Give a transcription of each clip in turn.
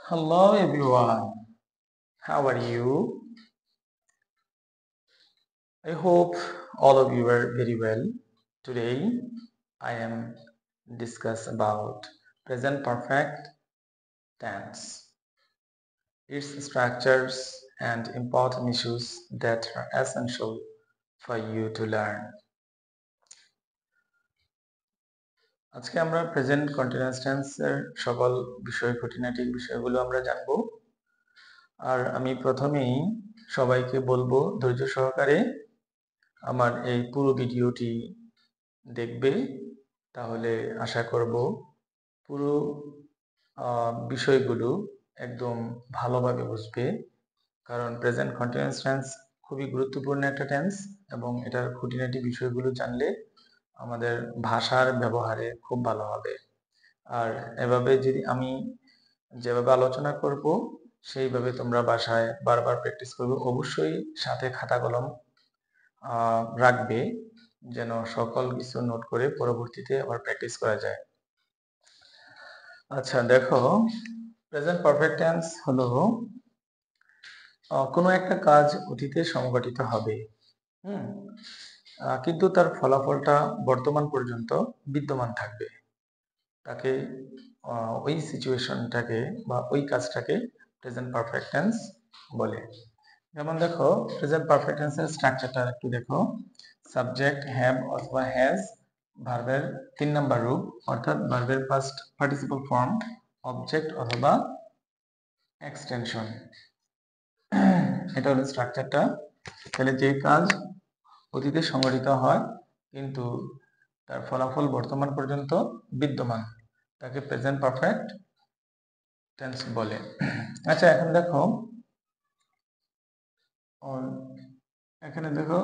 Hello everyone, how are you? I hope all of you are very well. Today I am discuss about present perfect tense, its structures and important issues that are essential for you to learn. আজকে আমরা present continuous টেন্সের সকল খুঁটিনাটি বিষয়গুলো আমরা জানবো। আর আমি প্রথমেই সবাইকে বলবো ধৈর্য সহকারে আমার এই পুরো ভিডিওটি দেখবে, তাহলে আশা করব পুরো বিষয়গুলো একদম ভালোভাবে বুঝবে। কারণ প্রেজেন্ট কন্টিনিউয়াস টেন্স খুবই গুরুত্বপূর্ণ একটা টেন্স এবং এটার খুঁটিনাটি বিষয়গুলো জানলে আমাদের ভাষার ব্যবহারে খুব ভালো হবে। আর এভাবে যদি আমি যেভাবে আলোচনা করব সেইভাবে তোমরা বাসায় বারবার প্র্যাকটিস করবে। অবশ্যই সাথে খাতা কলম রাখবে, যেন সকল কিছু নোট করে পরবর্তীতে আবার প্র্যাকটিস করা যায়। আচ্ছা দেখো, প্রেজেন্ট পারফেক্ট টেন্স হলো কোনো একটা কাজ অতীতে সংঘটিত হবে, কিন্তু তার ফলাফলটা বর্তমান পর্যন্ত বিদ্যমান থাকবে। তাকে ওই সিচুয়েশনটাকে বা ওই কাজটাকে প্রেজেন্ট পারফেক্ট টেন্স বলে। যেমন দেখো, প্রেজেন্ট পারফেক্ট টেন্সের স্ট্রাকচারটা একটু দেখো। সাবজেক্ট হ্যাভ অথবা হ্যাজ, ভার্বের 3 নাম্বার রূপ অর্থাৎ ভার্বের ফার্স্ট পার্টিসিপল ফর্ম, অবজেক্ট অথবা এক্সটেনশন। এটা হলো স্ট্রাকচারটা। তাহলে যে কাজ অতীতে সংঘটিত হয় কিন্তু তার ফলাফল বর্তমান পর্যন্ত বিদ্যমান, তাকে প্রেজেন্ট পারফেক্ট টেন্স বলে। আচ্ছা এখন দেখো, এখানে দেখো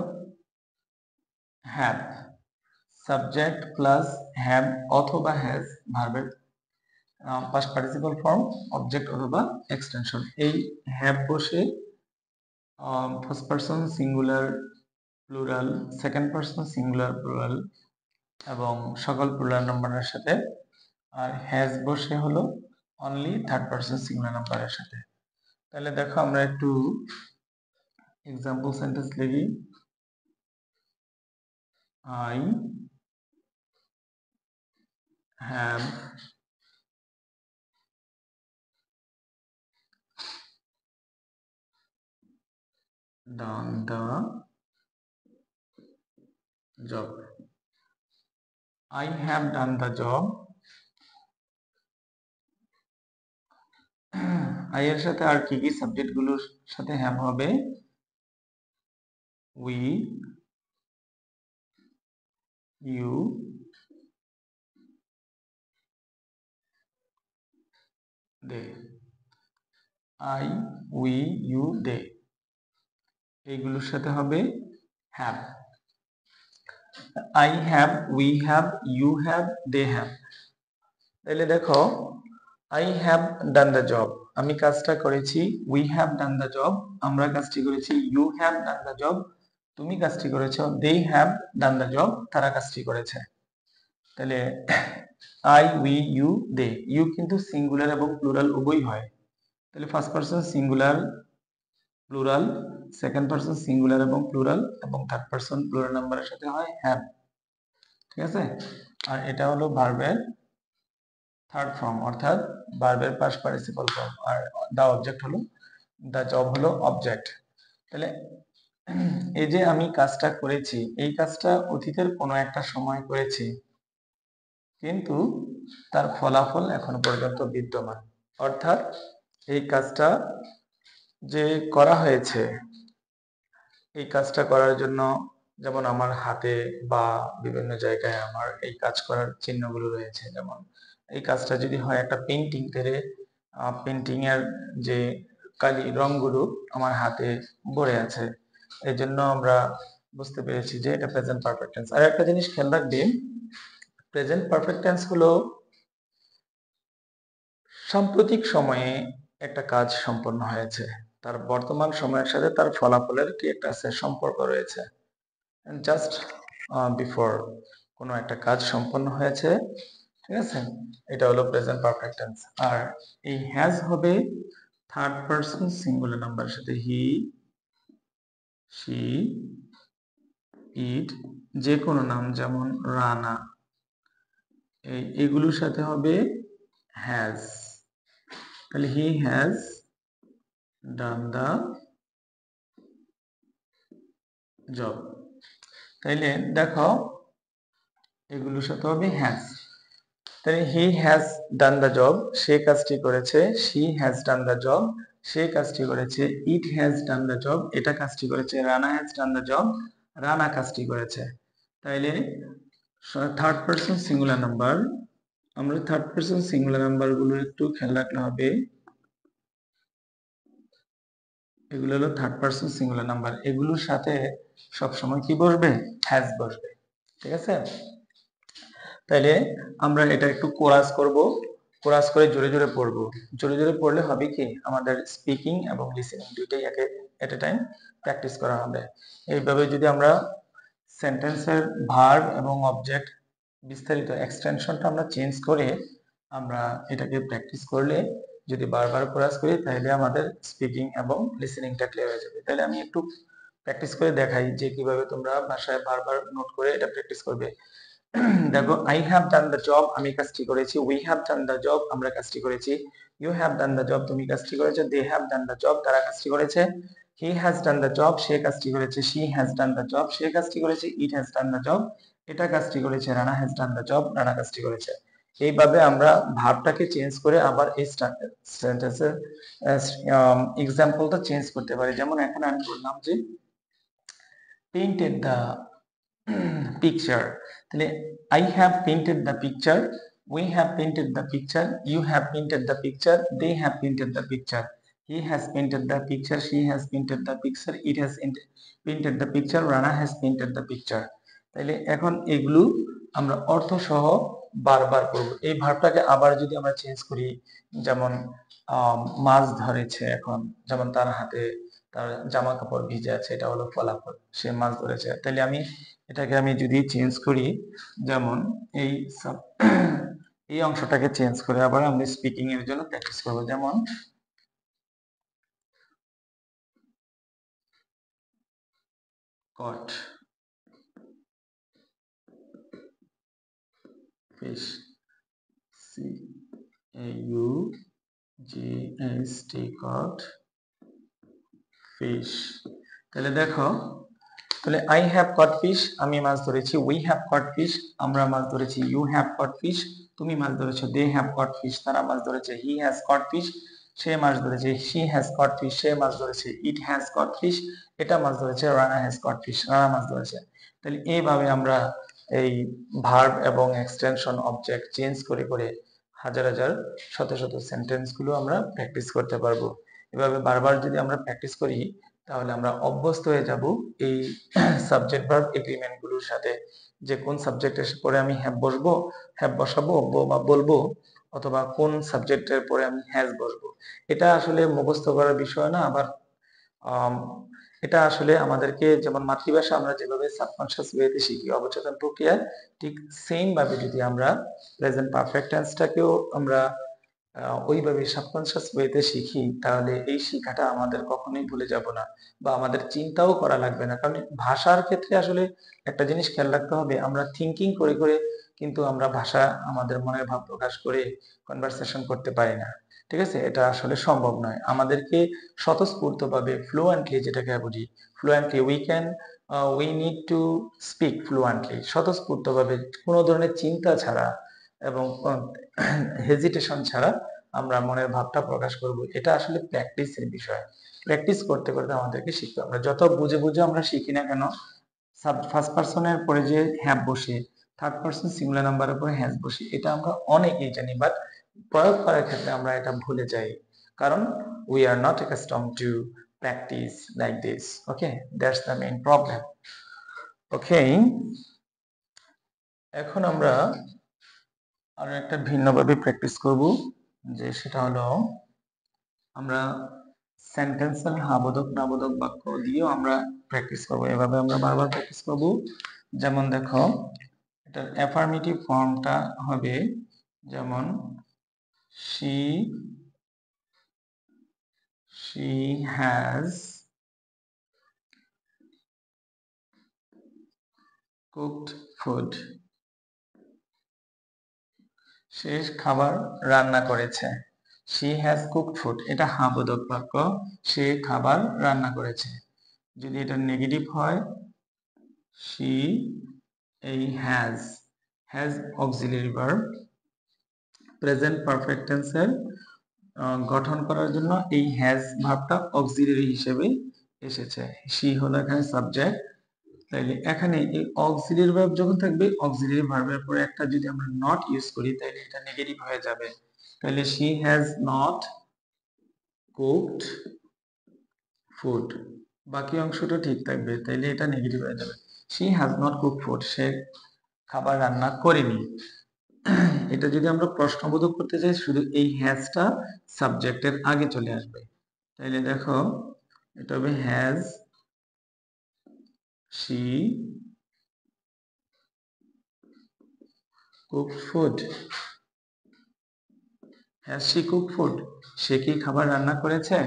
হ্যাভ, সাবজেক্ট প্লাস হ্যাভ অথবা হ্যাজ, ভার্বের পাস্ট পার্টিসিপল ফর্ম, অবজেক্ট অথবা এক্সটেনশন। এই হ্যাভ বসে first person singular plural, second person singular plural এবং সকল প্লুরাল নাম্বারের সাথে। আর হ্যাজ বসে হলো অনলি থার্ড পারসন সিঙ্গুলার নাম্বারের সাথে। তাহলে দেখো আমরা একটু এক্সাম্পল সেন্টেন্স লিখি। I have done the job. I have done the job. I এর সাথে আর কি কি সাবজেক্ট গুলোর সাথে হ্যাভ হবে? We, you, they. I, we, you, they, এইগুলোর সাথে হবে have. I have, we have, you have, they have। তাহলে দেখো, I have done the job, আমি কাজটা করেছি। We have done the job, আমরা কাজটি করেছি। You have done the job, তুমি কাজটি করেছো। They have done the job, তারা কাজটি করেছে। তাহলে I, we, you, they, you কিন্তু সিঙ্গুলার এবং প্লুরাল উভয়ই হয়। তাহলে first person singular plural, second person singular এবং প্লুরাল এবং থার্ড পারসন প্লুরাল নাম্বারের সাথে হয় হ্যাভ। ঠিক আছে? আর এটা হলো ভার্বের থার্ড ফর্ম অর্থাৎ ভার্বের পাস্ট পার্টিসিপল ফর্ম। আর দা অবজেক্ট হলো, দা জব হলো অবজেক্ট। তাহলে এই যে আমি কাজটা করেছি, এই কাজটা অতীতের কোনো একটা সময় করেছি কিন্তু তার ফলাফল এখনো পর্যন্ত বিদ্যমান। অর্থাৎ এই কাজটা যে করা হয়েছে, এই কাজটা করার জন্য যেমন আমার হাতে বা বিভিন্ন জায়গায় আমার এই কাজ করার চিহ্নগুলো রয়েছে। যেমন এই কাজটা যদি হয় একটা পেইন্টিং, তাহলে পেইন্টিং এর যে কালি রংগুলো আমার হাতে ভরে আছে, এই জন্য আমরা বুঝতে পেরেছি যে এটা প্রেজেন্ট পারফেক্ট টেন্স। আর একটা জিনিস খেয়াল রাখবে, প্রেজেন্ট পারফেক্ট টেন্স হলো সাম্প্রতিক সময়ে একটা কাজ সম্পন্ন হয়েছে, তার বর্তমান সময়ের সাথে তার ফলাফলের কি একটা সম্পর্ক রয়েছে। জাস্ট বিফোর কোনো একটা কাজ সম্পন্ন হয়েছে, ঠিক আছে, এটা হলো প্রেজেন্ট পারফেক্ট টেন্স। আর এই হ্যাজ হবে থার্ড পারসন সিঙ্গুলার নাম্বারের সাথে হি, শি, ইট, যে কোনো নাম যেমন রানা, এগুলোর সাথে হবে হ্যাজ। তাহলে হি হ্যাজ ডান দা জব। তাইলে দেখো এগুলোর সাথে হবে হ্যাজ। তাহলে হি হ্যাজ ডান দা জব, সে কাজটি করেছে। She has done the job, সে কাজটি করেছে। It has done the job, এটা কাজটি করেছে। Rana has done the job, Rana কাজটি করেছে। তাইলে থার্ড পারসন সিঙ্গুলার নাম্বার, আমরা থার্ড পারসন সিঙ্গুলার নাম্বার গুলো একটু খেয়াল রাখলে হবে। এগুলো হলো থার্ড পারসন সিঙ্গুলার নাম্বার, এগুলোর সাথে সবসময় কি বসবে? হ্যাজ বসবে। ঠিক আছে, তাইলে আমরা এটা একটু কোরাস করব, কোরাস করে জোরে জোরে পড়বো। জোরে জোরে পড়লে হবে কি, আমাদের স্পিকিং এবং লিসেনিং দুইটাই এট এ টাইম প্র্যাকটিস করা হবে। এইভাবে যদি আমরা সেন্টেন্সের ভার্ব এবং অবজেক্ট বিস্তারিত এক্সটেনশনটা আমরা চেঞ্জ করে আমরা এটাকে প্র্যাকটিস করলে, যদি বারবার কোরাস করি, তাহলে আমাদের স্পিকিং এবং লিসেনিংটা ক্লিয়ার হয়ে যাবে। তাহলে আমি একটু প্র্যাকটিস করে দেখাই যে কিভাবে তোমরা ভাষায় বারবার নোট করে এটা প্র্যাকটিস করবে। দেখো, I have done the job, আমি কাজটি করেছি। We have done the job, আমরা কাজটি করেছি। You have done the job, তুমি কাজটি করেছো। They have done the job, তারা কাজটি করেছে। He has done the job, সে কাজটি করেছে। She has done the job, সে কাজটি করেছে। It has done the job, এটা কাজটি করেছে। Rana has done the job, Rana কাজটি করেছে। এইভাবে আমরা ভার্বটাকে চেঞ্জ করে আবার এই সেন্টেন্সের এক্সাম্পলটা চেঞ্জ করতে পারি। যেমন এখানে আমি বললাম যে পেইন্টেড দ্য picture, তাহলে I have painted the picture, we have painted the picture, you have painted the picture, they have painted the picture, he has painted the picture, she has painted the picture, it has painted the picture, Rana has painted the picture। তাহলে এখন এগুলো আমরা অর্থ সহ বারবার করব। এই ভার্বটাকে আবার যদি আমরা চেঞ্জ করি, যেমন মাছ ধরেছে, এখন যেমন তার হাতে তার জামা কাপড় ভিজে আছে, এটা হলো ফলাফল, সে মাছ ধরেছে। তাহলে এটাকে আমি যদি চেঞ্জ করি, যেমন এই এই অংশটাকে চেঞ্জ করে আবার আমরা স্পিকিং এর জন্য প্র্যাকটিস করব। যেমন caught fish, C A U G S T, caught fish। তাহলে দেখো, তাহলে আই হ্যাভ কট ফিশ, আমি মাছ ধরেছি। উই হ্যাভ কট ফিশ, আমরা মাছ ধরেছি। ইউ হ্যাভ কট ফিশ, তুমি মাছ ধরেছো। দে হ্যাভ কট ফিশ, তারা মাছ ধরেছে। হি হ্যাজ কট ফিশ, সে মাছ ধরেছে। শি হ্যাজ কট ফিশ, সে মাছ ধরেছে। ইট হ্যাজ কট ফিশ, এটা মাছ ধরেছে। Rana has caught fish, Rana মাছ ধরেছে। তাহলে এইভাবে আমরা এই ভার্ব এবং এক্সটেনশন অবজেক্ট চেঞ্জ করে করে হাজার হাজার শত শত সেন্টেন্স গুলো আমরা প্র্যাকটিস করতে পারবো। এভাবে বারবার যদি আমরা প্র্যাকটিস করি, তাহলে আমরা অভ্যস্ত হয়ে যাব এই সাবজেক্ট ভার্ব এগ্রিমেন্ট গুলোর সাথে, যে কোন সাবজেক্টের পরে আমি হ্যাভ বসবো, হ্যাভ বসাবো বা বলবো, অথবা কোন সাবজেক্টের পরে আমি হ্যাজ বসবো। এটা আসলে মুখস্থ করার বিষয় না। আবার এটা আসলে আমাদেরকে, যেমন মাতৃভাষা আমরা যেভাবে সাবকনশিয়াস ওয়েতে শিখি, অবচেতন প্রক্রিয়ায়, ঠিক সেম ভাবে যদি আমরা প্রেজেন্ট পারফেক্ট টেন্সটাকেও আমরা ওইভাবে সাবকনশিয়াস ওয়েতে শিখি, তাহলে এই শিক্ষাটা আমাদের কখনোই ভুলে যাব না, বা আমাদের চিন্তাও করা লাগবে না। কারণ ভাষার ক্ষেত্রে আসলে একটা জিনিস খেয়াল রাখতে হবে, আমরা থিঙ্কিং করে করে কিন্তু আমরা ভাষা, আমাদের মনের ভাব প্রকাশ করে কনভারসেশন করতে পারি না। ঠিক আছে, এটা আসলে সম্ভব নয়। আমাদেরকে স্বতঃস্ফূর্তভাবে ফ্লুয়েন্টলি, যেটাকে বলি fluently, we need to speak fluently, স্বতঃস্ফূর্তভাবে, কোনো ধরনের চিন্তা ছাড়া এবং হেজিটেশন ছাড়া আমরা মনের ভাবটা প্রকাশ করব। এটা আসলে প্র্যাকটিসের বিষয়। প্র্যাকটিস করতে করতে আমাদেরকে শিখতে হবে। আমরা যত বুঝে বুঝে আমরা শিখি না কেন, ফার্স্ট পারসনের পরে যে হ্যাভ বসে, থার্ড পারসন সিঙ্গুলার নাম্বারের পরে হ্যাজ বসে, এটা আমরা অনেকেই জানি, বাট প্রয়োগ করার ক্ষেত্রে আমরা এটা ভুলে যাই, কারণ we are not accustom to practice like this. Okay, that's the main problem. Okay, এখন আমরা আরো একটা ভিন্নভাবে প্র্যাকটিস করব, যে সেটা হলো আমরা সেন্টেন্সের হ্যাঁ-বোধক না-বোধক বাক্য দিয়েও আমরা প্র্যাকটিস করব। এভাবে আমরা বারবার প্র্যাকটিস করব। যেমন দেখো, এটার অ্যাফার্মেটিভ ফর্মটা হবে যেমন she has cooked food. সে খাবার রান্না করেছে। she has cooked food এটা হ্যাঁ বোধক বাক্য, সে খাবার রান্না করেছে। যদি এটা নেগেটিভ হয়, she এই has auxiliary verb, present perfect টেন্সের গঠন করার জন্য এই হ্যাজ ভার্বটা অক্সিলারি হিসেবে এসেছে। she হলো এখানে সাবজেক্ট, তাইলে এখানে এই অক্সিলারি ভার্ব যখন থাকবে, অক্সিলারি ভার্বের পরে একটা যদি আমরা নট ইউজ করি তাহলে এটা নেগেটিভ হয়ে যাবে। তাহলে she has not cooked food, বাকি অংশটা ঠিক থাকবে, তাইলে এটা নেগেটিভ হয়ে যাবে। she has not cooked food, সে খাবার রান্না করেনি। এটা যদি আমরা প্রশ্নবোধক করতে চাই, শুধু এই হ্যাজটা সাবজেক্টের আগে চলে আসবে। তাইলে দেখো এটা হবে has she cooked food, has she cooked food, সে কি খাবার রান্না করেছে।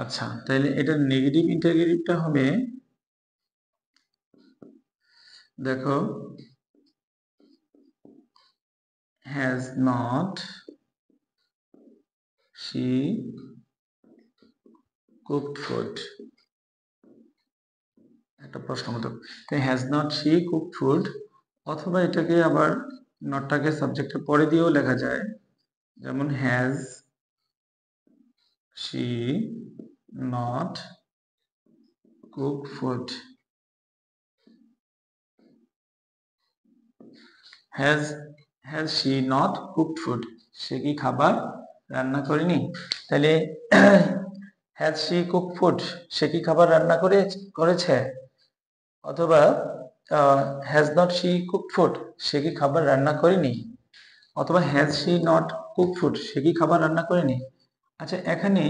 আচ্ছা, তাইলে এটা নেগেটিভ ইন্টারগেটিভটা হবে, দেখো has not she cooked food, একটা প্রশ্নবোধক। তাই has not she cooked food, অথবা এটাকে আবার নটটাকে সাবজেক্টের পরে দিয়েও লেখা যায়, যেমন has she not cooked food, has she not cooked food, সে কি খাবার রান্না করেনি। তাহলে has she cooked food, সে কি খাবার রান্না করেছে, অথবা has not she cooked food, সে কি খাবার রান্না করেনি, অথবা has she not cooked food, সে কি খাবার রান্না করেনি। আচ্ছা, এখানে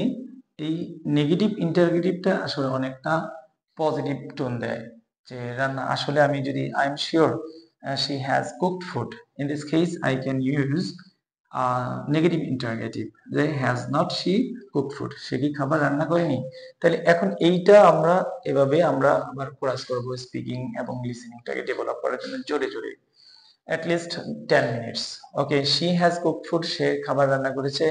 এই নেগেটিভ ইন্টারগেটিভটা আসলে অনেকটা পজিটিভ টোন দেয়, যে রান্না আসলে আমি যদি I am sure she has cooked food, in this case I can use negative interrogative, যে has not she cooked food, সে কি খাবার রান্না করেনি। তাহলে এখন এইটা আমরা এভাবে আমরা আবার কোরাস করব স্পিকিং এবং লিসেনিংটাকে ডেভেলপ করার জন্য জোরে জোরে, at least 10 minutes. Okay, she has cooked food, সে খাবার রান্না করেছে।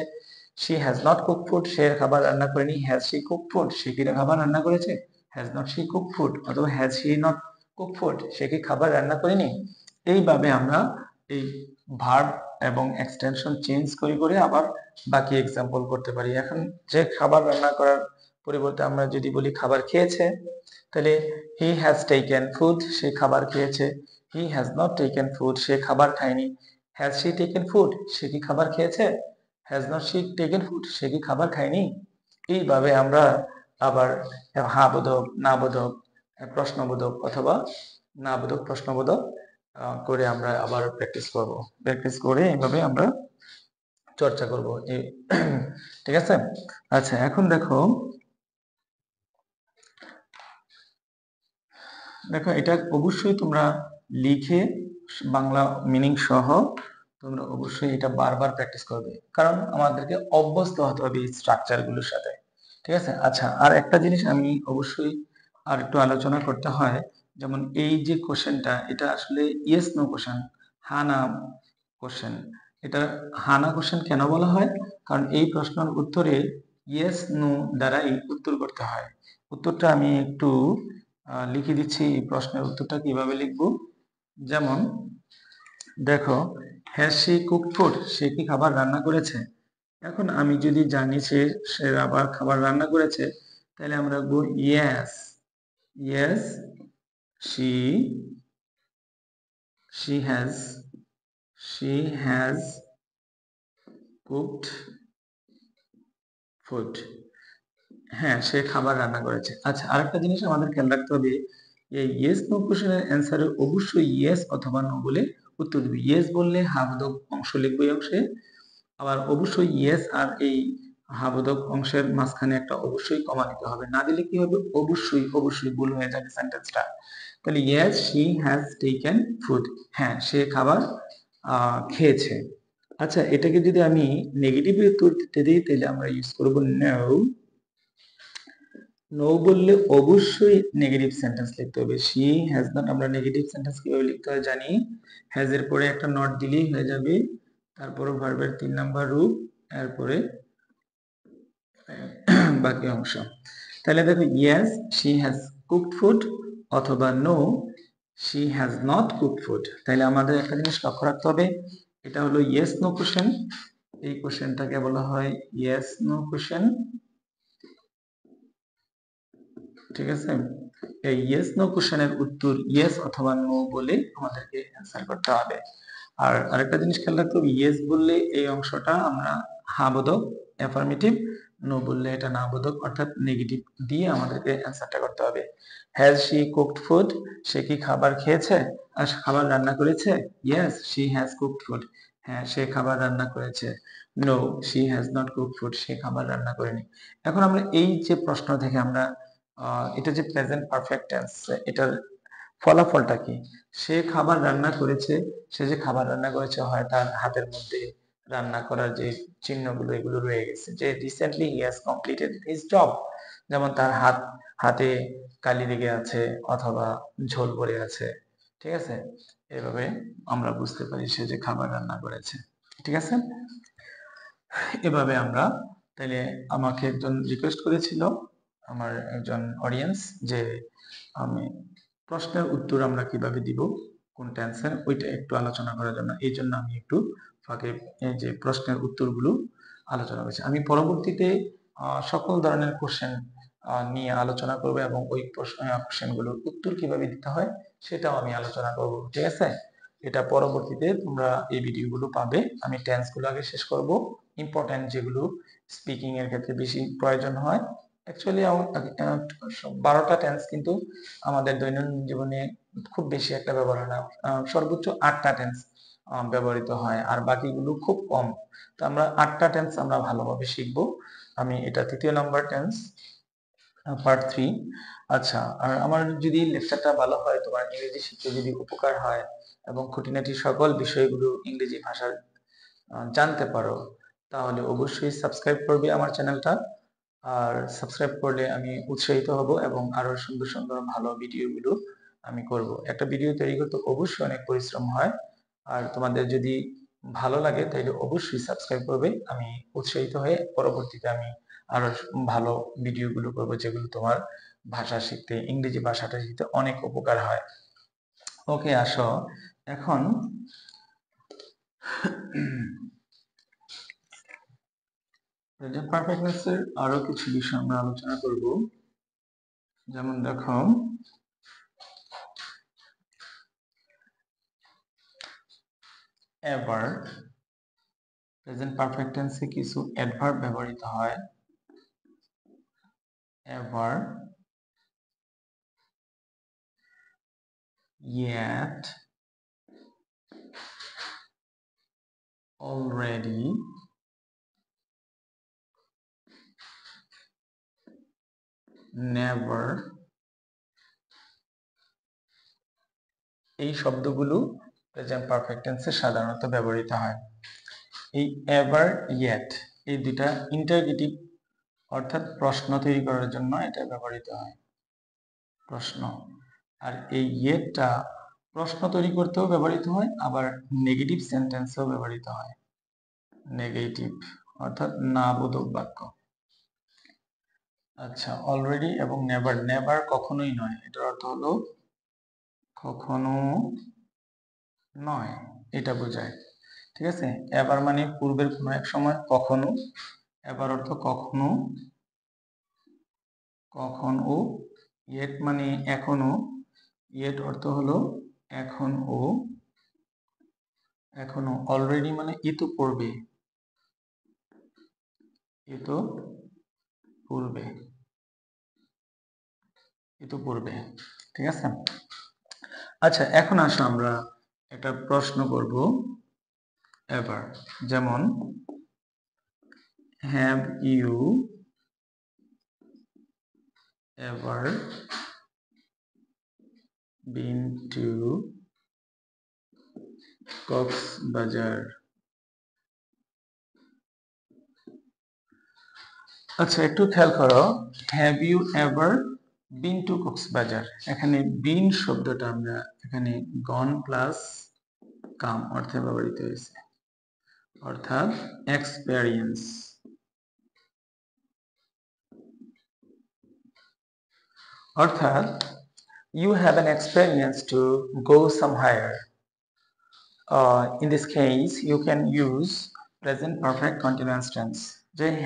she has not cooked food, সে খাবার রান্না করেনি। has she cooked food, সে কি খাবার রান্না করেছে। has not she cooked food, অথবা has she not cooked food, সে কি খাবার রান্না করেনি। এইভাবে আমরা এই ভার্ব এবং এক্সটেনশন চেঞ্জ করে করে আবার বাকি এক্সাম্পল করতে পারি। এখন যে খাবার রান্না করার পরিবর্তে আমরা যদি বলি খাবার খেয়েছে, তাহলে he has taken food, সে খাবার খেয়েছে। he has not taken food, সে খাবার খায়নি। has she taken food, সে কি খাবার খেয়েছে। has not she taken food, সে কি খাবার খায়নি। এইভাবে আমরা আবার হ্যাঁ বোধক, না বোধক, প্রশ্নবোধক অথবা না বোধক প্রশ্নবোধক করে আমরা আবার প্র্যাকটিস করব। প্র্যাকটিস করে এইভাবে আমরা চর্চা করব, ঠিক আছে। আচ্ছা, এখন দেখো এটা অবশ্যই তোমরা লিখে বাংলা মিনিং সহ তোমরা অবশ্যই এটা বারবার প্র্যাকটিস করবে, কারণ আমাদেরকে অভ্যস্ত হতে হবে এই স্ট্রাকচারগুলোর সাথে, ঠিক আছে। আচ্ছা, আর একটা জিনিস আমি অবশ্যই আর একটু আলোচনা করতে হয়, যেমন এই যে কোশ্চেনটা, এটা আসলে ইয়েস নো কোশ্চেন, হ্যাঁ না কোশ্চেন। এটা হ্যাঁ না কোশ্চেন কেন বলা হয়, কারণ এই প্রশ্নের উত্তরে ইয়েস নো দ্বারাই উত্তর করতে হয়। উত্তরটা আমি একটু লিখে দিচ্ছি, এই প্রশ্নের উত্তরটা কিভাবে লিখব। যেমন দেখো, হ্যাজ শি কুকড ফুড, সে কি খাবার রান্না করেছে। এখন আমি যদি জানি সে আবার খাবার রান্না করেছে, তাহলে আমরা লিখবো yes, yes she has cooked food, হ্যাঁ সে খাবার রান্না করেছে। আচ্ছা, আরেকটা জিনিস আমাদের খেয়াল রাখতে হবে, এই ইয়েস নো কোশ্চেনের অ্যান্সারে অবশ্যই ইয়েস অথবা নো বলে উত্তর দিবে। ইয়েস বললে হাবোধক অংশ লিখবে এই অংশে, আবার অবশ্যই ইয়েস আর এই হাবোধক অংশের মাঝখানে একটা অবশ্যই কমা দিতে হবে, না দিলে কি হবে, অবশ্যই ভুল হয়ে যাবে সেন্টেন্সটা। তাহলে yes she has taken food, হ্যাঁ সে খাবার খেয়েছে। আচ্ছা, এটাকে যদি আমি নেগেটিভ উত্তর দিতে দিই তাহলে আমরা ইউজ করব নো। নো বললে অবশ্যই নেগেটিভ সেন্টেন্স লিখতে হবে। শি হ্যাজ নট, আমরা নেগেটিভ সেন্টেন্স কিভাবে লিখতে হয় জানি, হ্যাজ এর পরে একটা নট দিলেই হয়ে যাবে, তারপরে ভার্বের 3 নাম্বার রূপ, এরপরে বাকি অংশ। তাহলে দেখো yes she has cooked food অথবা no she has not cooked food. তাহলে আমাদের একটা জিনিস লক্ষ্য রাখতে হবে, এটা হলো ইয়েস নো কোশ্চেন, এই কোশ্চেনটাকে বলা হয় ইয়েস নো কোশ্চেন, ঠিক আছে। এই ইয়েস নো কোশ্চেনের উত্তর ইয়েস অথবা নো বলে আমাদেরকে অ্যান্সার করতে হবে। আর আরেকটা জিনিস খেয়াল রাখতে হবে, ইয়েস বললে এই অংশটা আমরা হা বোধক অ্যাফার্মেটিভ, নো বললে এটা না বোধক অর্থাৎ নেগেটিভ দিয়ে আমাদেরকে অ্যান্সারটা করতে হবে। হ্যাজ শি কুকড ফুড, সে কি খাবার খেয়েছে আর খাবার রান্না করেছে? Yes she has cooked food, হ্যাঁ সে খাবার রান্না করেছে। No she has not cooked food, সে খাবার রান্না করেনি। এখন আমরা এই যে প্রশ্ন থেকে আমরা এটা যে প্রেজেন্ট পারফেক্ট টেন্স, এটার ফলাফলটা কি? সে খাবার রান্না করেছে, সে যে খাবার রান্না করেছে হয় তার হাতের মধ্যে রান্না করার যে চিহ্নগুলো এগুলো রয়ে গেছে, যে recently he has completed his job, যেমন তার হাতে কালি লেগে আছে অথবা ঝোল পড়ে আছে, ঠিক আছে। এভাবে আমরা বুঝতে পারি সে যে খাবার রান্না করেছে, ঠিক আছে। এভাবে আমরা, তাহলে আমাকে একজন রিকোয়েস্ট করেছিল, আমার একজন অডিয়েন্স, যে আমি প্রশ্নের উত্তর আমরা কিভাবে দিব, কোন টেন্সে, ওইটা একটু আলোচনা করার জন্য, এই জন্য আমি একটু ফাঁকে এই যে প্রশ্নের উত্তরগুলো আলোচনা করছি। আমি পরবর্তীতে সকল ধরনের কোশ্চেন নিয়ে আলোচনা করব এবং ওই কোশ্চেনগুলোর উত্তর কিভাবে দিতে হয় সেটাও আমি আলোচনা করব, ঠিক আছে। এটা পরবর্তীতে তোমরা এই ভিডিওগুলো পাবে। আমি টেন্স গুলো আগে শেষ করব, ইম্পর্টেন্ট যেগুলো স্পিকিং এর ক্ষেত্রে বেশি প্রয়োজন হয়। অ্যাকচুয়ালি 12টা টেন্স কিন্তু আমাদের দৈনন্দিন জীবনে খুব বেশি একটা ব্যবহার হয় না, সর্বোচ্চ 8টা টেন্স ব্যবহৃত হয়, আর বাকিগুলো খুব কম। তো আমরা 8টা টেন্স আমরা ভালোভাবে শিখবো। আমি এটা 3য় নাম্বার টেন্স, পার্ট 3। আচ্ছা, আর আমার যদি লেকচারটা ভালো হয়, তোমার ইংরেজি শিখতে যদি উপকার হয় এবং খুঁটিনাটি সকল বিষয়গুলো ইংরেজি ভাষার জানতে পারো, তাহলে অবশ্যই সাবস্ক্রাইব করবে আমার চ্যানেলটা। আর সাবস্ক্রাইব করলে আমি উৎসাহিত হব এবং আরো সুন্দর সুন্দর ভালো ভিডিওগুলো আমি করব। একটা ভিডিও তৈরি করতে অবশ্যই অনেক পরিশ্রম হয়, আর তোমাদের যদি ভালো লাগে তাহলে অবশ্যই সাবস্ক্রাইব করবে। আমি উৎসাহিত হয়ে পরবর্তীতে আমি আরো ভালো ভিডিওগুলো করব, যেগুলো তোমার ভাষা শিখতে, ইংরেজি ভাষাটা শিখতে অনেক উপকার হয়। ওকে, আসো এখন প্রেজেন্ট পারফেক্টনেস এর আরো কিছু বিষয় আমরা আলোচনা করব। যেমন দেখো, এভার, প্রেজেন্ট পারফেক্ট টেন্সে কিছু অ্যাডভার্ব ব্যবহৃত হয়। এভার, yet, already, never, এই শব্দগুলো প্রেজেন্ট পারফেক্ট টেন্সে সাধারণত ব্যবহৃত হয়। এই এভার, ইয়েট, এই দুটা ইন্টারগেটিভ অর্থাৎ প্রশ্ন তৈরি করার জন্য এটা ব্যবহৃত হয়, প্রশ্ন। আর এই ইয়েটটা প্রশ্ন তৈরি করতেও ব্যবহৃত হয়, আবার নেগেটিভ সেন্টেন্সেও ব্যবহৃত হয়। নেগেটিভ অর্থাৎ না বোধক বাক্য। আচ্ছা, অলরেডি এবং নেভার, নেভার কখনোই নয়, এটার অর্থ হলো কখনো নয়, এটা বোঝায়, ঠিক আছে। এবার মানে পূর্বের কোনো এক সময়, কখনো, এবার অর্থ কখনো, কখনো। ইয়েট মানে এখনো, ইয়েট অর্থ হলো এখন ও, এখনো। অলরেডি মানে ইতোপূর্বে, ইতোপূর্বে, ইতোপূর্বে, ঠিক আছে। আচ্ছা, এখন আসো আমরা একটা প্রশ্ন করব এবার, যেমন have you ever been to Cox's Bazar. আচ্ছা, একটু খেয়াল করো, have you ever been to Cox's Bazar. এখানে বিন শব্দটা আমরা এখানে গন প্লাস কাম অর্থে ব্যবহৃত হয়েছে, অর্থাৎ এক্সপেরিয়েন্স। অর্থাৎ you have an experience to go somewhere. In this case, you can use present perfect continuous tense.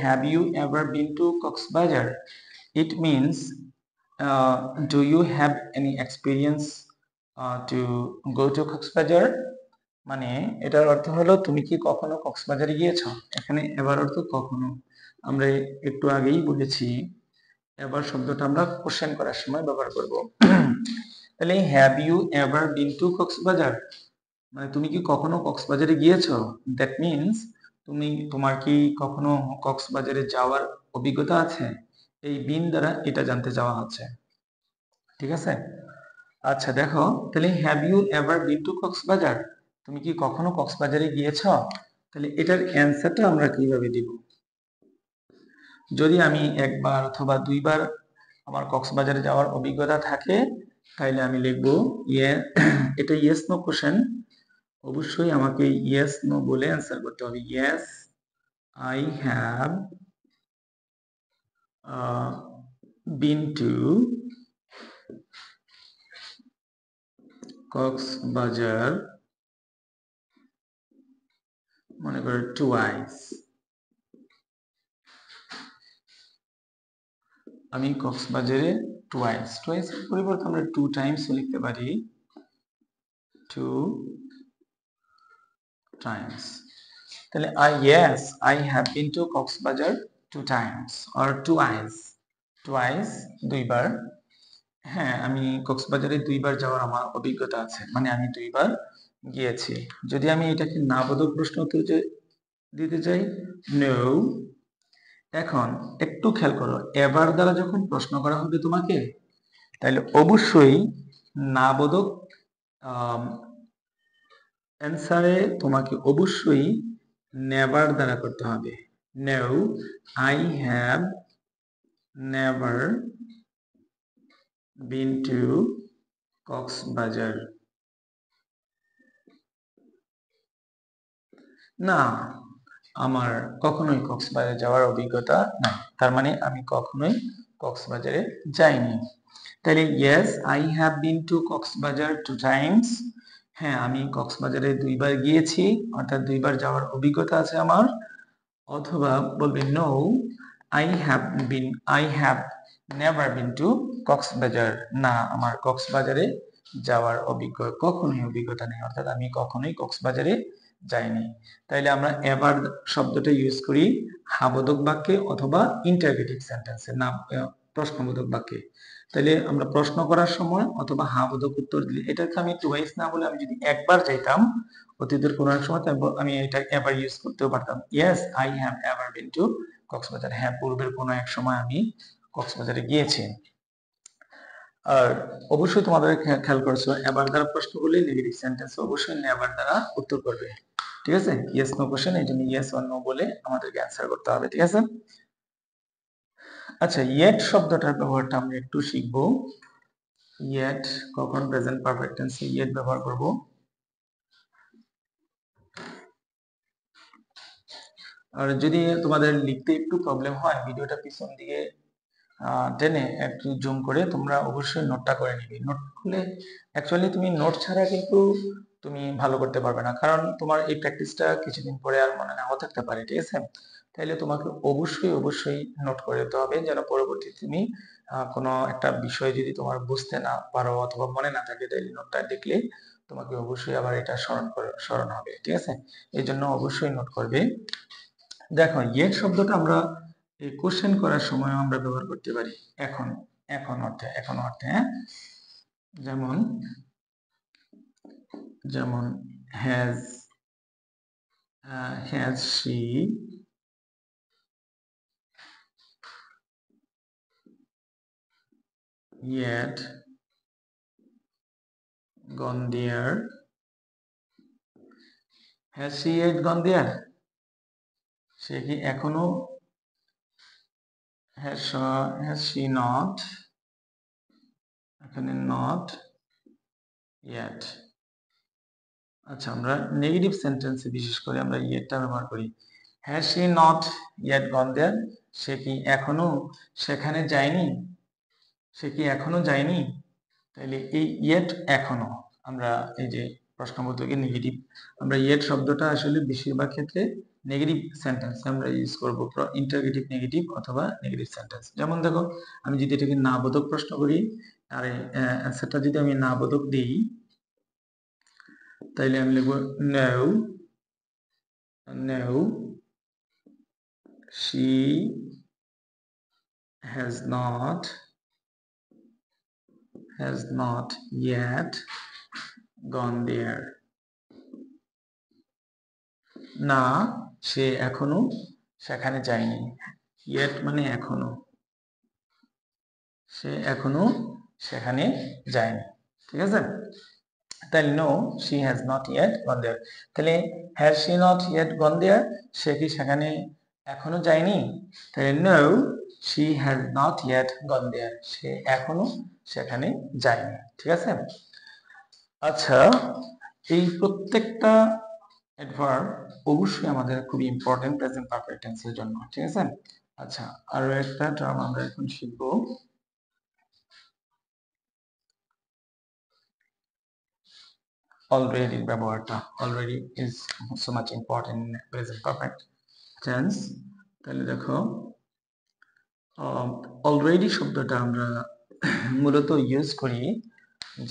Have you ever been to Cox's? It means, do you have any experience to go to Cox's? মানে এটার অর্থ হলো তুমি কি কখনো কক্সবাজারে গিয়েছো। এখানে এবার অর্থ কখনো। আমরা একটু আগেই বলেছি এবার শব্দটা আমরা কোশ্চেন করার সময় ব্যবহার করব। তাহলে have you ever been to Cox's Bazar মানে তুমি কি কখনো কক্সবাজারে গিয়েছো। দ্যাট মিনস তোমার কি কখনো কক্সবাজারে যাওয়ার অভিজ্ঞতা আছে। এই বিন দ্বারা এটা জানতে চাওয়া হচ্ছে, ঠিক আছে। আচ্ছা দেখো, তাহলে have you ever been to Cox's Bazar, তুমি কি কখনো কক্সবাজারে গিয়েছো। তাহলে এটার অ্যান্সারটা আমরা কিভাবে দিব। যদি আমি একবার অথবা দুইবার আমার কক্সবাজারে যাওয়ার অভিজ্ঞতা থাকে, তাহলে আমি লিখবো এটা ইয়েস নো কোশ্চেন, অবশ্যই আমাকে ইয়েস নো বলে অ্যান্সার করতে হবে। Yes I have been to Cox's Bazar, মনে করো টুয়াইস। আমি কক্সবাজারে টুয়াইস এর পরিবর্তে আমরা টু টাইমস লিখতে পারি, টু টাইমস। তাহলে I have been to Cox's Bazar 2 times or twice দুইবার। হ্যাঁ, আমি কক্সবাজারে দুইবার যাওয়ার আমার অভিজ্ঞতা আছে, মানে আমি দুইবার গিয়েছি। যদি আমি এটাকে না বোধক প্রশ্ন উত্তর দিতে চাই, নো। এখন একটু খেয়াল করো, এবার দ্বারা যখন প্রশ্ন করা হবে তোমাকে, তাহলে অবশ্যই না বোধক অ্যান্সারে তোমাকে অবশ্যই নেভার দ্বারা করতে হবে। No, I have never been to Cox's Bazar. না, আমার কখনোই কক্সবাজারে যাওয়ার অভিজ্ঞতা নাই, তার মানে আমি কখনোই কক্সবাজারে যাইনি। তাহলে yes I have been to Cox's Bazar 2 Times, হ্যাঁ আমি কক্সবাজারে দুইবার গিয়েছি, অর্থাৎ দুইবার যাওয়ার অভিজ্ঞতা আছে আমার। অথবা বলবে no, I have never been to Cox's Bazar, না আমার কক্সবাজারে যাওয়ার কখনোই অভিজ্ঞতা নেই, অর্থাৎ আমি কখনোই কক্সবাজারে যাইনি। তাইলে আমরা এবার শব্দটা ইউজ করি হাবোধক বাক্যে অথবা ইন্টারগেটিভ সেন্টেন্সে, না প্রশ্নবোধক বাক্যে। তাহলে আমরা প্রশ্ন করার সময় অথবা হাবোধক উত্তর দিলে, এটাকে আমি টুয়াইস না বলে আমি যদি একবার যাইতাম অতীতের কোনো এক সময়, আমি এটা এবার ইউজ করতেও পারতাম। Yes I have ever been to Cox's Bazar, হ্যাঁ পূর্বের কোনো এক সময় আমি কক্সবাজারে গিয়েছি। আর অবশ্যই তোমাদের খেয়াল করছো, এবার দ্বারা প্রশ্ন করলে নেগেটিভ সেন্টেন্স অবশ্যই নেভার দ্বারা উত্তর করবে, ঠিক আছে। ইয়েস নো কোশ্চেন, এই জন্য ইয়েস অর নো বলে আমাদেরকে অ্যান্সার করতে হবে, ঠিক আছে। আচ্ছা, ইয়েট শব্দটার ব্যবহারটা আমরা একটু শিখবো। ইয়েট কখন প্রেজেন্ট পারফেক্ট টেন্সে ইয়েট ব্যবহার করব। আর যদি তোমাদের লিখতে একটু প্রবলেম হয়, ভিডিওটা পিছন দিকে টেনে একটু জুম করে তোমরা অবশ্যই নোটটা করে নিবে। নোট করলে অ্যাকচুয়ালি তুমি নোট ছাড়া কিন্তু তুমি ভালো করতে পারবে না, কারণ তোমার এই প্র্যাকটিসটা কিছুদিন পরে আর মনে নাও থাকতে পারে, ঠিক আছে। তাইলে তোমাকে অবশ্যই নোট করে যেতে হবে, যেন পরবর্তী তুমি কোনো একটা বিষয় যদি তোমার বুঝতে না পারো অথবা মনে না থাকে, তাইলে নোটটা দেখলে তোমাকে অবশ্যই আবার এটা স্মরণ হবে, ঠিক আছে। এই জন্য অবশ্যই নোট করবে। দেখো, ইয়েট শব্দটা আমরা এই কোশ্চেন করার সময় আমরা ব্যবহার করতে পারি এখন এখন অর্থে, হ্যাঁ। যেমন has she yet gone there? Has she yet gone there? সে কি এখনো, has she not, এখানে not yet। আচ্ছা, আমরা নেগেটিভ সেন্টেন্সে বিশেষ করে আমরা ইয়েটটা ব্যবহার করি। হ্যাজ শি নট ইয়েট গন দেয়ার? সে কি এখনো সেখানে যায়নি? সে কি এখনো যায়নি? তাহলে এই ইয়েট এখনো, আমরা এই যে প্রশ্নবোধকে নেগেটিভ, আমরা ইয়েট শব্দটা আসলে বেশিরভাগ ক্ষেত্রে নেগেটিভ সেন্টেন্স আমরা ইউজ করব, ইন্টারগেটিভ নেগেটিভ অথবা নেগেটিভ সেন্টেন্স। যেমন দেখো, আমি যদি এটাকে না বোধক প্রশ্ন করি, আর অ্যান্সারটা যদি আমি না বোধক দিই, তাইলে আমি লিখব no, no, she has not yet gone there। না, সে এখনো সেখানে যায়নি। yet মানে এখনো, সে এখনো সেখানে যায়নি। ঠিক আছে? তাহলে no, she has not yet gone there। তাহলে has she not yet gone there? সে কি সেখানে এখনো যায়নি? তাহলে no, she has not yet gone there। সে এখনো সেখানে যায়নি। ঠিক আছে? আচ্ছা, এই প্রত্যেকটা অ্যাডভার্ব অবশ্যই আমাদের খুবই ইম্পর্টেন্ট প্রেজেন্ট পারফেক্ট টেন্সের জন্য। ঠিক আছে? আচ্ছা, আরো একটা টার্ম আমরা এখন শিখব, already ব্যবহারটা। already is so much important in present perfect tense। তাহলে দেখো, already শব্দটা আমরা মূলত ইউজ করি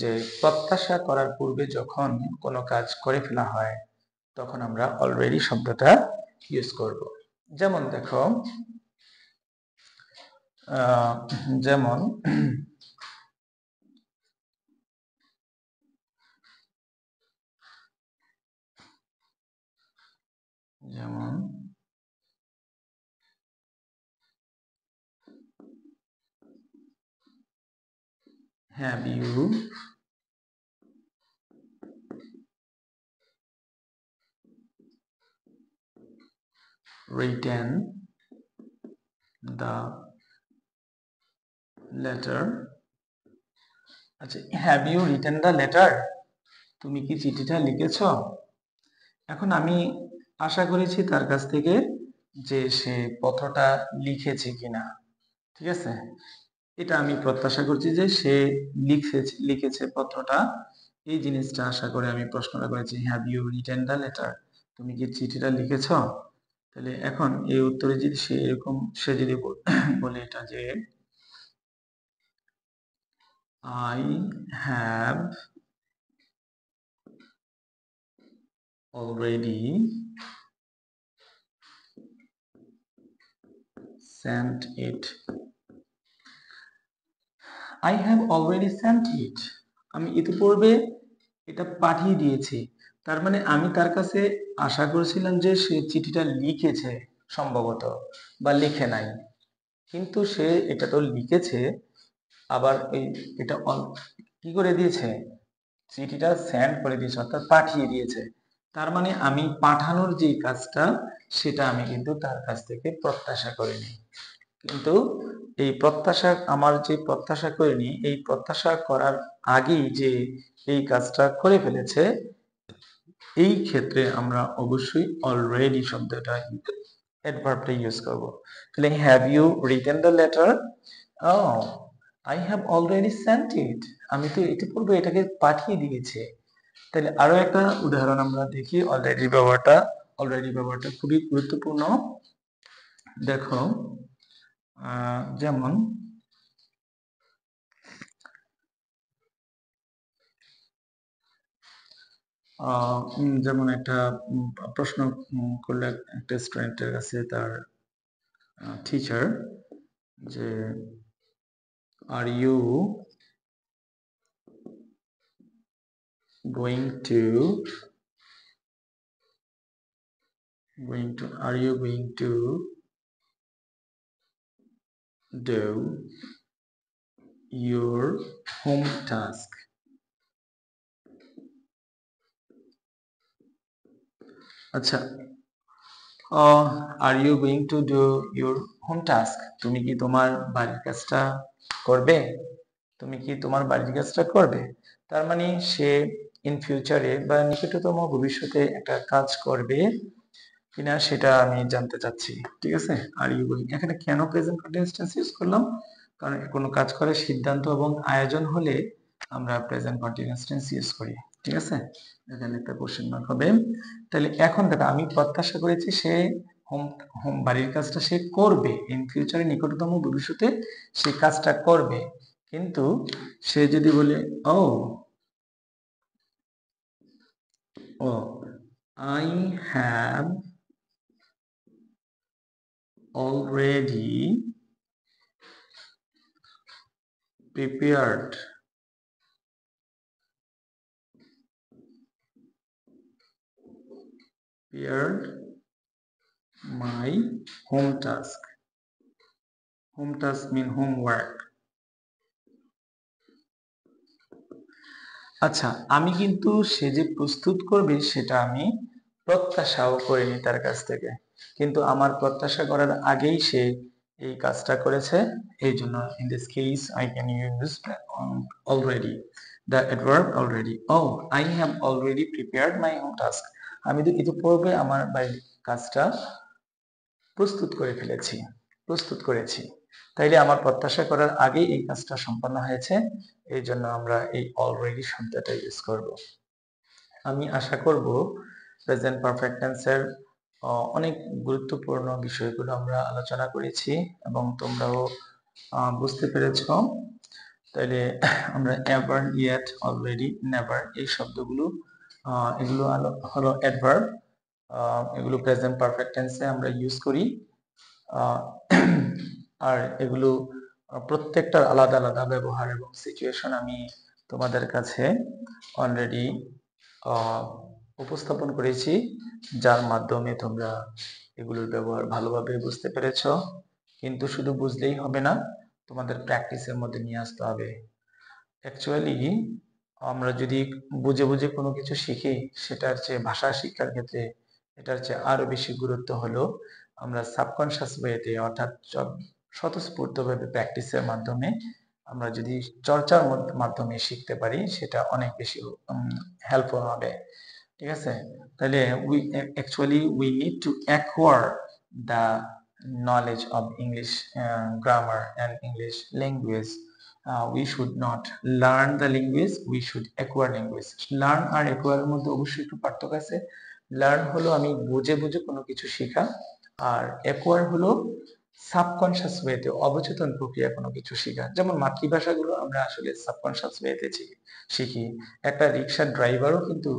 যে প্রত্যাশা করার পূর্বে যখন কোনো কাজ করে ফেলা হয়, তখন আমরা already শব্দটা ইউজ করব। যেমন দেখো, যেমন যেমন have you written the letter? আচ্ছা, have you written the letter? তুমি কি চিঠিটা লিখেছ? এখন আমি আশা করেছি তার কাছ থেকে যে সে পত্রটা লিখেছে কিনা। ঠিক আছে? এটা আমি প্রত্যাশা করছি যে সে লিখেছে পত্রটা, এই জিনিসটা আশা করে আমি প্রশ্নটা করেছি, have you written the letter? তুমি কি চিঠিটা লিখেছ? তাহলে এখন এই উত্তরে যদি সে এরকম, সে যদি বলে এটা যে I have already sent it। I have already sent it, আমি ইতিপূর্বে এটা পাঠিয়ে দিয়েছি। তার মানে আমি তার কাছে আশা করেছিলাম যে সে চিঠিটা লিখেছে সম্ভবত, বা লিখে নাই, কিন্তু সে এটা তো লিখেছে, আবার এটা কি করে দিয়েছে, চিঠিটা সেন্ড করে দিয়েছে, অর্থাৎ পাঠিয়ে দিয়েছে। তার মানে আমি পাঠানোর যে কাজটা, সেটা আমি কিন্তু তার কাছ থেকে প্রত্যাশা করিনি। কিন্তু এই প্রত্যাশা, আমার যে প্রত্যাশা করিনি, এই প্রত্যাশা করার আগেই যে এই কাজটা করে ফেলেছে, এই ক্ষেত্রে আমরা অবশ্যই অলরেডি শব্দটা, অ্যাডভার্বটা ইউজ করব। তাহলে have you written the letter? Oh, I have already sent it, আমি তো ইতিপূর্বে এটাকে পাঠিয়ে দিয়েছি। তাহলে আরো একটা উদাহরণ আমরা দেখি, অলরেডি ব্যবহারটা খুবই গুরুত্বপূর্ণ। দেখো, যেমন যেমন একটা প্রশ্ন করলে একটা স্টুডেন্টের কাছে তার টিচার যে are you going to do your home task? আচ্ছা, are you going to do your home task? তুমি কি তোমার বাড়ির কাজটা করবে? তুমি কি তোমার বাড়ির কাজটা করবে? তার মানে সে ইন ফিউচারে বা নিকটতম ভবিষ্যতে একটা কাজ করবে কিনা সেটা আমি জানতে চাচ্ছি। ঠিক আছে, আর ইউ গোয়িং এখানে কেন প্রেজেন্ট কন্টিনিউয়াস টেন্স ইউজ করলাম? কারণ কোনো কাজ করার সিদ্ধান্ত এবং আয়োজন হলে আমরা প্রেজেন্ট কন্টিনিউয়াস টেন্স ইউজ করি। ঠিক আছে, এখানে একটা কোশ্চেন মার্ক হবে। তাহলে এখন দেখো, আমি প্রত্যাশা করেছি সে হোম হোম বাড়ির কাজটা সে করবে, ইন ফিউচারে নিকটতম ভবিষ্যতে সে কাজটা করবে। কিন্তু সে যদি বলে oh oh I have already prepared prepared my home task. Home task mean homework. আচ্ছা, আমি কিন্তু সে যে প্রস্তুত করবে সেটা আমি প্রত্যাশাও করিনি তার কাছ থেকে, কিন্তু আমার প্রত্যাশা করার আগেই সে এই কাজটা করেছে। এই জন্য in this case I can use already, the adverb already. ও I have already prepared my home task, আমি তো ইতিপূর্বে আমার বাড়ির কাজটা প্রস্তুত করে ফেলেছি, প্রস্তুত করেছি। তাইলে আমার প্রত্যাশা করার আগেই এই কাজটা সম্পন্ন হয়েছে, এই জন্য আমরা এই অলরেডি শব্দটা ইউজ করব। আমি আশা করব প্রেজেন্ট পারফেক্ট টেন্সের অনেক গুরুত্বপূর্ণ বিষয়গুলো আমরা আলোচনা করেছি এবং তোমরাও বুঝতে পেরেছ। তাইলে আমরা এভার, ইয়েট, অলরেডি, নেভার এই শব্দগুলো এগুলো হলো অ্যাডভার্ব, এগুলো প্রেজেন্ট পারফেক্ট টেন্সে আমরা ইউজ করি। আর এগুলো প্রত্যেকটার আলাদা আলাদা ব্যবহার এবং সিচুয়েশন আমি তোমাদের কাছে অলরেডি উপস্থাপন করেছি, যার মাধ্যমে তোমরা এগুলোর ব্যবহার ভালোভাবে বুঝতে পেরেছ। কিন্তু শুধু বুঝলেই হবে না, তোমাদের প্র্যাকটিসের মধ্যে নিয়ে আসতে হবে। অ্যাকচুয়ালি আমরা যদি বুঝে বুঝে কোনো কিছু শিখি, সেটার চেয়ে ভাষা শিক্ষার ক্ষেত্রে এটার চেয়ে আরো বেশি গুরুত্ব হলো আমরা সাবকনশিয়াস ওয়েতে, অর্থাৎ স্বতঃস্ফূর্তভাবে প্র্যাকটিসের মাধ্যমে আমরা যদি চর্চার মাধ্যমে শিখতে পারি, সেটা অনেক বেশি হেল্পফুল হবে। ঠিক আছে, তাহলে we need to acquire the knowledge of English grammar and English language. We should not learn the language, we should acquire language. Learn আর acquire এর মধ্যে অবশ্যই একটু পার্থক্য আছে। লার্ন হলো আমি বুঝে বুঝে কোনো কিছু শেখা, আর acquire হলো সাবকনশিয়াস ওয়েতে, অবচেতন প্রক্রিয়া কোনো কিছু শেখা। যেমন মাতৃভাষাগুলো আমরা আসলে সাবকনশিয়াস ওয়েতে শিখি। একটা রিক্সার ড্রাইভারও কিন্তু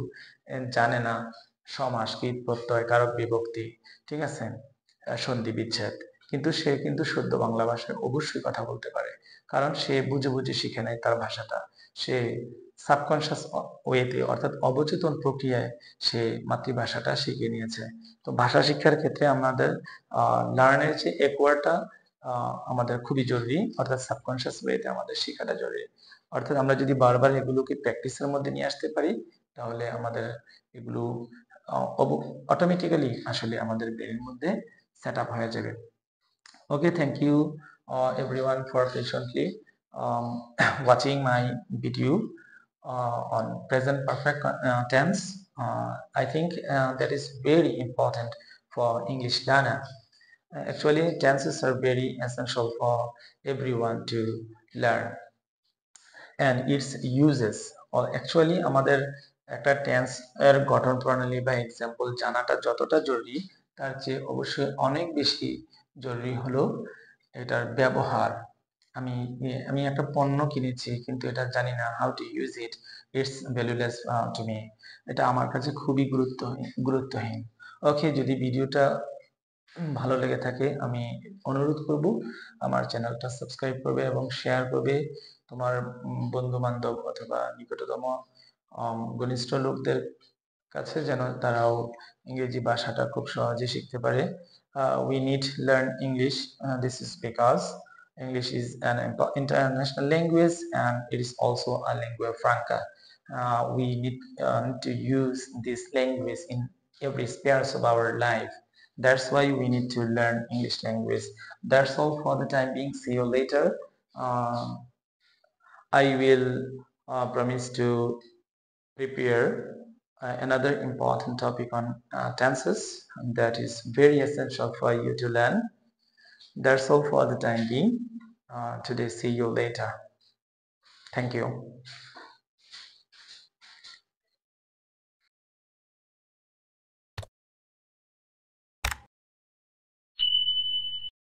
জানে না সমাস, কৃত প্রত্যয়, কারক বিভক্তি, ঠিক আছে, সন্ধি বিচ্ছেদ, কিন্তু সে কিন্তু শুদ্ধ বাংলা ভাষায় অবশ্যই কথা বলতে পারে, কারণ সে বুঝে বুঝে শিখে নেয় তার ভাষাটা। সে সাবকনশিয়াস ওয়েতে, অর্থাৎ অবচেতন প্রক্রিয়ায় সে মাতৃভাষাটা শিখে নিয়েছে। তো ভাষা শিক্ষার ক্ষেত্রে আমাদের লার্নের যে একোয়ারটা আমাদের খুবই জরুরি, অর্থাৎ সাবকনশিয়াস ওয়েতে আমাদের শেখাটা জরুরি। অর্থাৎ আমরা যদি বারবার এগুলোকে প্র্যাকটিসের মধ্যে নিয়ে আসতে পারি, তাহলে আমাদের এগুলো অটোমেটিক্যালি আসলে আমাদের ব্রেনের মধ্যে সেট আপ হয়ে যাবে। Okay, thank you everyone for patiently watching my video on present perfect tense. I think that is very important for English learner. Actually, tenses are very essential for everyone to learn, and its uses. Or actually, আমাদের একটা tense এর গঠন প্রণালী বা example জানাটা যতটা জরুরি, তার চেয়ে অবশ্যই অনেক বেশি জরুরি হলো এটার ব্যবহার। আমি আমি একটা পণ্য কিনেছি, কিন্তু এটা জানি না how to use it, it's valueless to me, এটা আমার কাছে খুবই গুরুত্বহীন। ওকে, যদি ভিডিওটা ভালো লেগে থাকে, আমি অনুরোধ করব আমার চ্যানেলটা সাবস্ক্রাইব করবে এবং শেয়ার করবে তোমার বন্ধু বান্ধব অথবা নিকটতম ঘনিষ্ঠ লোকদের কাছে, যেন তারাও ইংরেজি ভাষাটা খুব সহজে শিখতে পারে। We need to learn English. This is because English is an international language and it is also a lingua franca. We need to use this language in every spheres of our life. That's why we need to learn English language. That's all for the time being. See you later. I will promise to prepare another important topic on tenses that is very essential for you to learn. That's all for the time being. Today, see you later. Thank you.